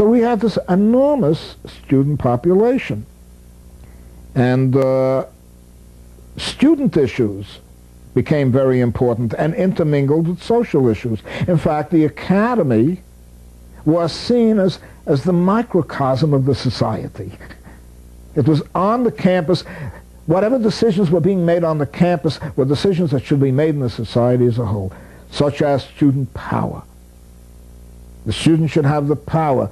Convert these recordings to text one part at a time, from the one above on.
So we had this enormous student population. And student issues became very important and intermingled with social issues. In fact, the academy was seen as the microcosm of the society. It was on the campus. Whatever decisions were being made on the campus were decisions that should be made in the society as a whole, such as student power. The students should have the power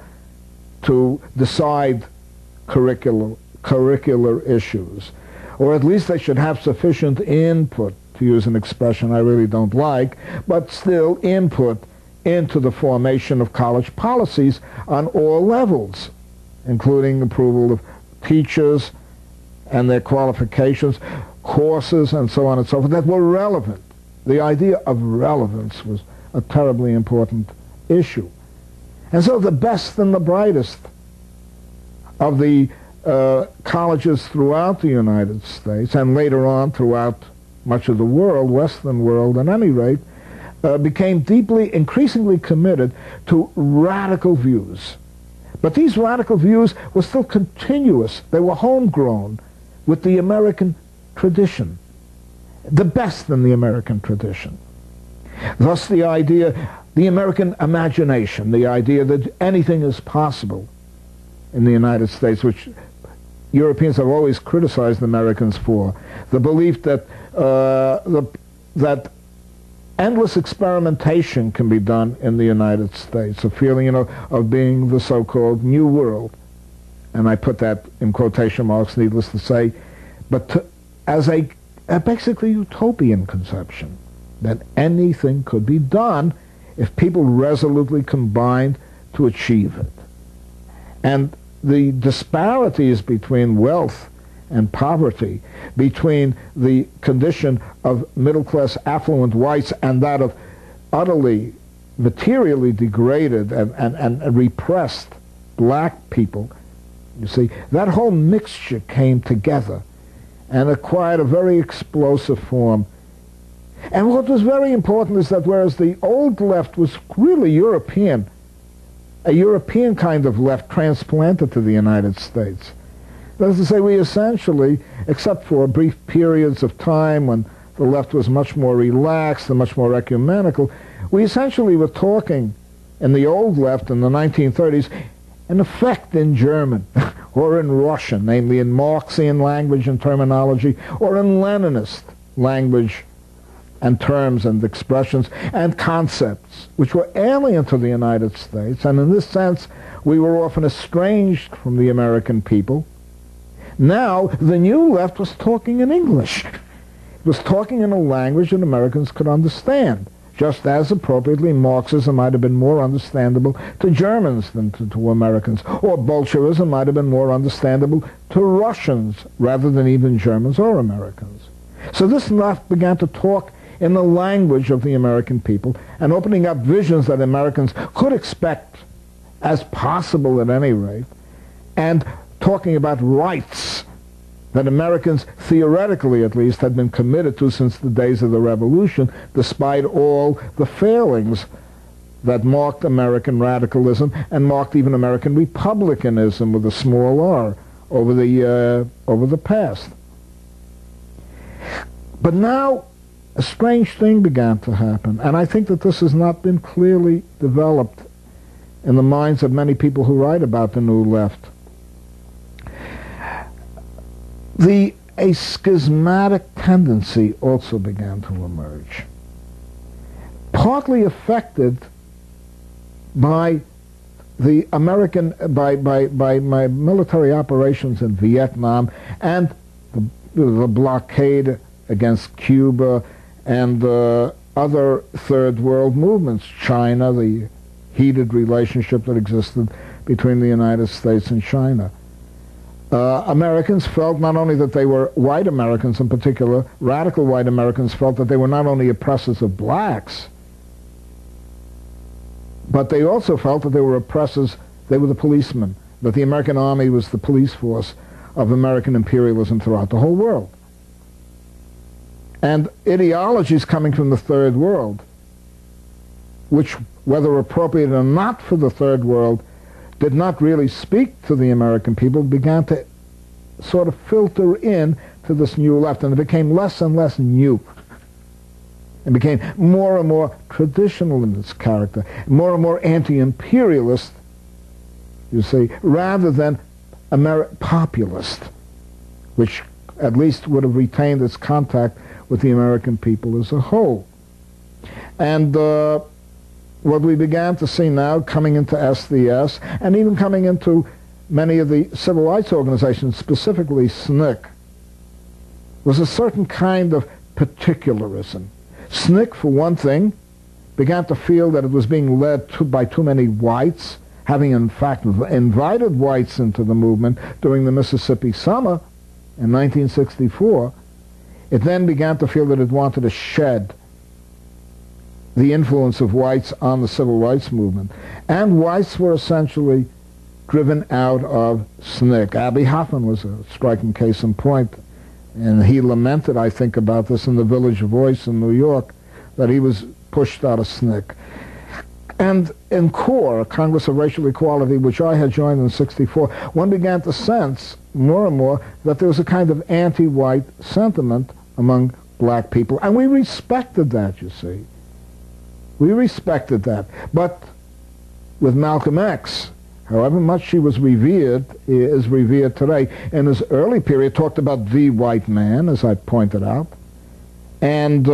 to decide curricular issues, or at least they should have sufficient input, to use an expression I really don't like, but still input into the formation of college policies on all levels, including approval of teachers and their qualifications, courses, and so on and so forth, that were relevant. The idea of relevance was a terribly important issue. And so the best and the brightest of the colleges throughout the United States, and later on throughout much of the world, Western world at any rate, became increasingly committed to radical views. But these radical views were still continuous. They were homegrown with the American tradition, the best in the American tradition. Thus the idea, the American imagination, the idea that anything is possible in the United States, which Europeans have always criticized Americans for, the belief that that endless experimentation can be done in the United States, a feeling, of being the so-called New World. And I put that in quotation marks, needless to say, but as a basically utopian conception, that anything could be done if people resolutely combined to achieve it. And the disparities between wealth and poverty, between the condition of middle-class affluent whites and that of utterly materially degraded and repressed black people, you see, that whole mixture came together and acquired a very explosive form. And what was very important is that whereas the old left was really European, a European kind of left transplanted to the United States, that is to say, we essentially, except for brief periods of time when the left was much more relaxed and much more ecumenical, we essentially were talking in the old left in the 1930s, in effect in German or in Russian, namely in Marxian language and terminology, or in Leninist language and terms and expressions and concepts, which were alien to the United States, and in this sense we were often estranged from the American people. Now the new left was talking in English. It was talking in a language that Americans could understand, just as appropriately Marxism might have been more understandable to Germans than to Americans, or Bolshevism might have been more understandable to Russians rather than even Germans or Americans. So this left began to talk in the language of the American people, and opening up visions that Americans could expect as possible at any rate, and talking about rights that Americans, theoretically at least, had been committed to since the days of the Revolution, despite all the failings that marked American radicalism and marked even American republicanism with a small r over the past. But now a strange thing began to happen, and I think that this has not been clearly developed in the minds of many people who write about the New Left. A schismatic tendency also began to emerge, partly affected by the by military operations in Vietnam and the blockade against Cuba and other third world movements, China, the heated relationship that existed between the United States and China. Americans felt not only that they were, white Americans in particular, radical white Americans felt that they were not only oppressors of blacks, but they also felt that they were oppressors, they were the policemen, that the American army was the police force of American imperialism throughout the whole world. And ideologies coming from the third world, which, whether appropriate or not for the third world, did not really speak to the American people, began to sort of filter in to this new left, and it became less and less new. It became more and more traditional in its character, more and more anti-imperialist, you see, rather than populist, which at least would have retained its contact with the American people as a whole. And what we began to see now coming into SDS, and even coming into many of the civil rights organizations, specifically SNCC, was a certain kind of particularism. SNCC, for one thing, began to feel that it was being led by too many whites, having in fact invited whites into the movement during the Mississippi Summer in 1964. It then began to feel that it wanted to shed the influence of whites on the civil rights movement. And whites were essentially driven out of SNCC. Abby Hoffman was a striking case in point. And he lamented, I think, about this in the Village Voice in New York, that he was pushed out of SNCC. And in CORE, Congress of Racial Equality, which I had joined in '64, one began to sense more and more that there was a kind of anti-white sentiment among black people. And we respected that, you see. We respected that. But with Malcolm X, however much he was revered, is revered today, in his early period talked about the white man, as I pointed out, and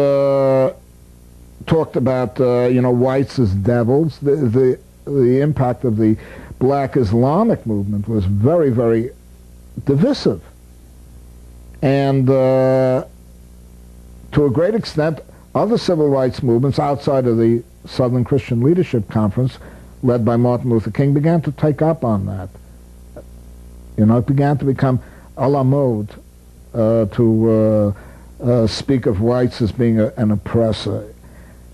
talked about whites as devils. The impact of the black Islamic movement was very, very divisive, and to a great extent, other civil rights movements outside of the Southern Christian Leadership Conference, led by Martin Luther King, began to take up on that. It began to become a la mode to speak of whites as being an oppressor,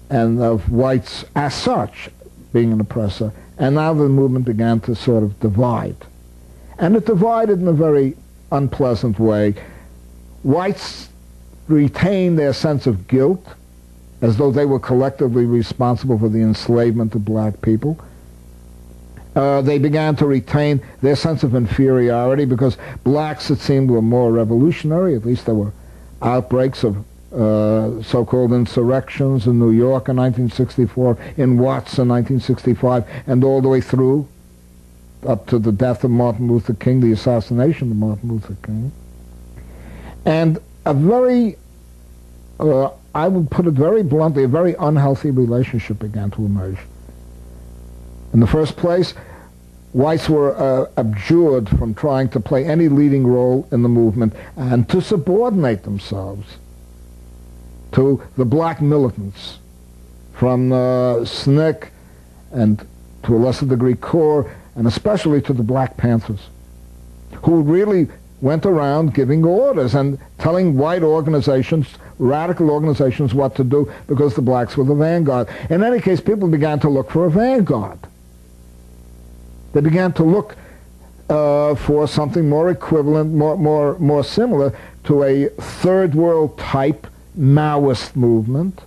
and of whites as such being an oppressor. And now the movement began to sort of divide. And it divided in a very unpleasant way. Whites retained their sense of guilt, as though they were collectively responsible for the enslavement of black people. They began to retain their sense of inferiority because blacks, it seemed, were more revolutionary. At least there were outbreaks of so-called insurrections in New York in 1964, in Watts in 1965, and all the way through up to the death of Martin Luther King, the assassination of Martin Luther King. And a very, I would put it very bluntly, a very unhealthy relationship began to emerge. In the first place, whites were abjured from trying to play any leading role in the movement and to subordinate themselves to the black militants from SNCC and to a lesser degree CORE, and especially to the Black Panthers, who really went around giving orders and telling white organizations, radical organizations, what to do because the blacks were the vanguard. In any case, people began to look for a vanguard. They began to look for something more equivalent, more similar to a third world type Maoist movement,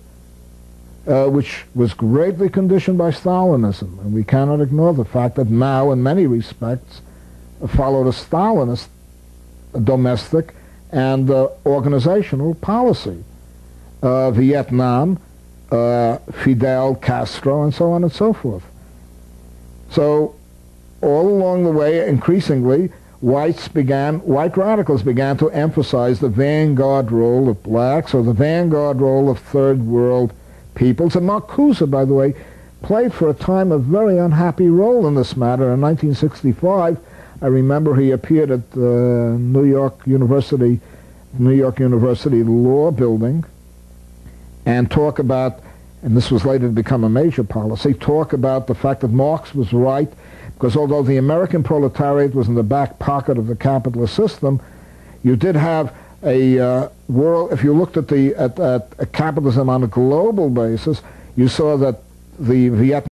which was greatly conditioned by Stalinism. And we cannot ignore the fact that Mao, in many respects, followed a Stalinist domestic and organizational policy. Vietnam, Fidel Castro, and so on and so forth. So all along the way, increasingly, white radicals began to emphasize the vanguard role of blacks, or the vanguard role of third world peoples. And Marcuse, by the way, played for a time a very unhappy role in this matter. In 1965, I remember he appeared at the New York University Law Building and talk about, and this was later to become a major policy, talk about the fact that Marx was right, because although the American proletariat was in the back pocket of the capitalist system, you did have a world. If you looked at capitalism on a global basis, you saw that the Vietnam